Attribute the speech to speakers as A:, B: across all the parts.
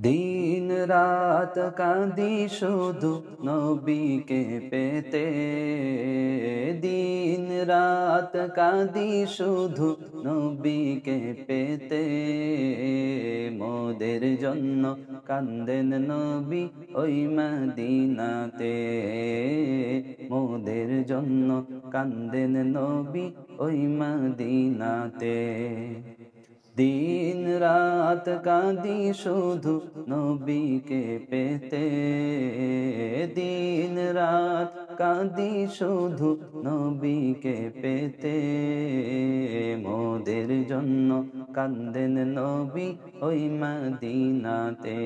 A: দিন রাত কাঁদি শুধু নবীকে পেতে, দিন রাত কাঁদি শুধু নবীকে পেতে। মোদের জন্য কান্দেন নবী ওই মদিনাতে, মোদের জন্য কান্দেন নবী ওই মদিনাতে। দিন রাত কাঁদি শুধু নবীকে পেতে, দিন রাত কাঁদি শুধু নবীকে পেতে। মোদের জন্য কান্দেন নবী ওই মদিনাতে,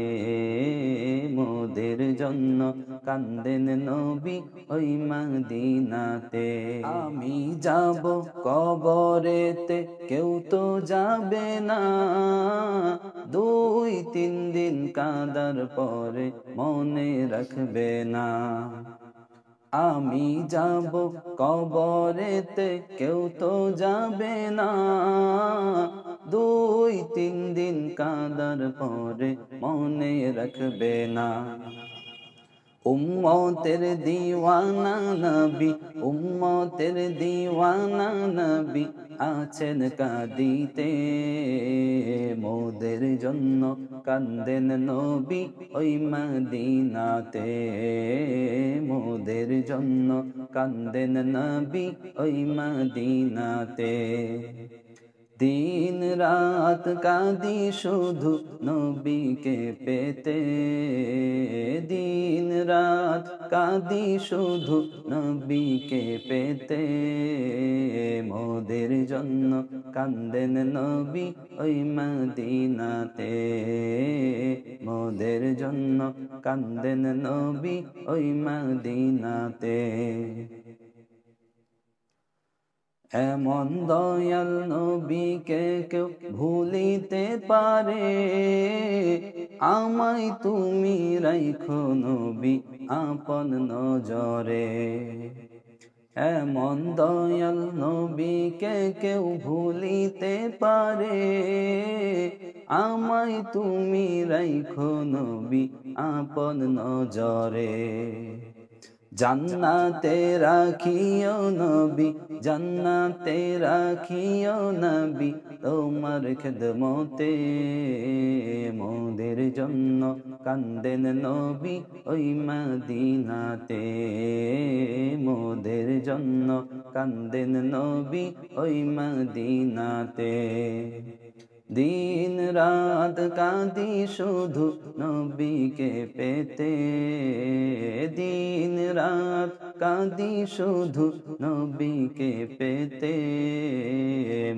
A: মোদের জন্য কান্দেন নবী ওই মদিনাতে। আমি যাব কবরেতে কেউ তো যাবে না, 2-3 দিন কাঁদার পরে মনে রাখবে না। আমি যাব কবরেতে কেউ তো যাবে না, 2-3 দিন কাঁদার পরে মনে রাখবে না। উম্মতের দিওয়ানা নবী, উম্মতের দিওয়ানা নবী আছেন কাঁদিতে। মোদের জন্য কান্দেন নবী ওই মদিনাতে, মোদের জন্য কান্দেন নবী ওই মদিনাতে। দিন রাত কাঁদি শুধু নবীকে পেতে, দিন রাত কাঁদি শুধু নবীকে পেতে। মোদের জন্য কান্দেন নবী ওই মদিনাতে, মোদের জন্য কান্দেন নবী ওই মদিনাতে। এমন দয়াল নবীকে কেউ ভুলিতে পারে, আমায় তুমি রাইখো নবী আপন নজরে। এমন দয়াল নবীকে কেউ ভুলিতে পারে, আমায় তুমি রাইখো নবী আপন নজরে। জান্নাতে রাখিও নবী, জান্নাতে রাখিও নবী তোমার খিদমতে। মোদের জন্য কান্দেন নবী ওই মদিনাতে, মোদের জন্য কান্দেন নবী ওই মদিনাতে। দিন রাত কাঁদি শুধু নবীকে পেতে, দিন রাত কাঁদি শুধু নবীকে পেতে।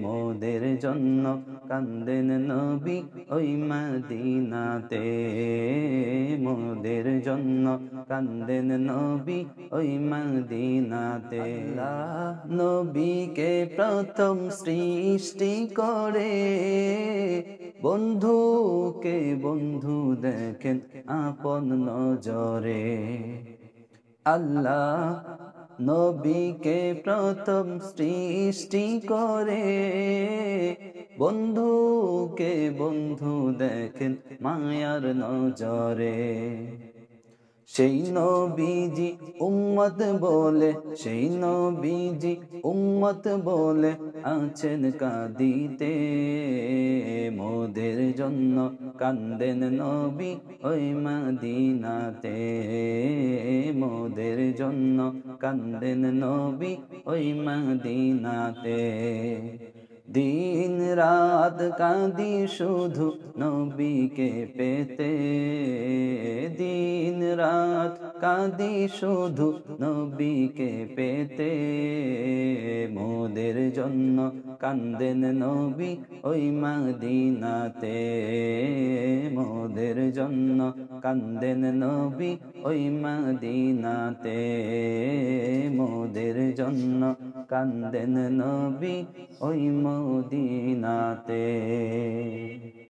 A: মোদের জন্য কান্দেন নবী ওই মদিনাতে, মোদের জন্য কান্দেন নবী ওই মদিনাতে। আল্লাহ নবীকে প্রথম সৃষ্টি করে, বন্ধুকে বন্ধু দেখেন আপন নজরে। আল্লাহ নবীকে প্রথম সৃষ্টি করে, বন্ধুকে বন্ধু দেখেন মায়ার নজরে। সেই নবীজি উম্মত বলে, সেই নবীজি উম্মত বলে আছেন কাঁদিতে। মোদের জন্য কান্দেন নবী ওই মদিনাতে, মোদের জন্য কান্দেন নবী ওই মদিনাতে। দিন রাত কাঁদি শুধু নবীকে পেতে, দিন রাত কাঁদি শুধু নবীকে পেতে। মোদের জন্য কান্দেন নবী ওই মদিনাতে, মোদের জন্য কান্দেন নবী ওই মদিনাতে, মোদের জন্য কান্দেন নবী ওই মদিনাতে।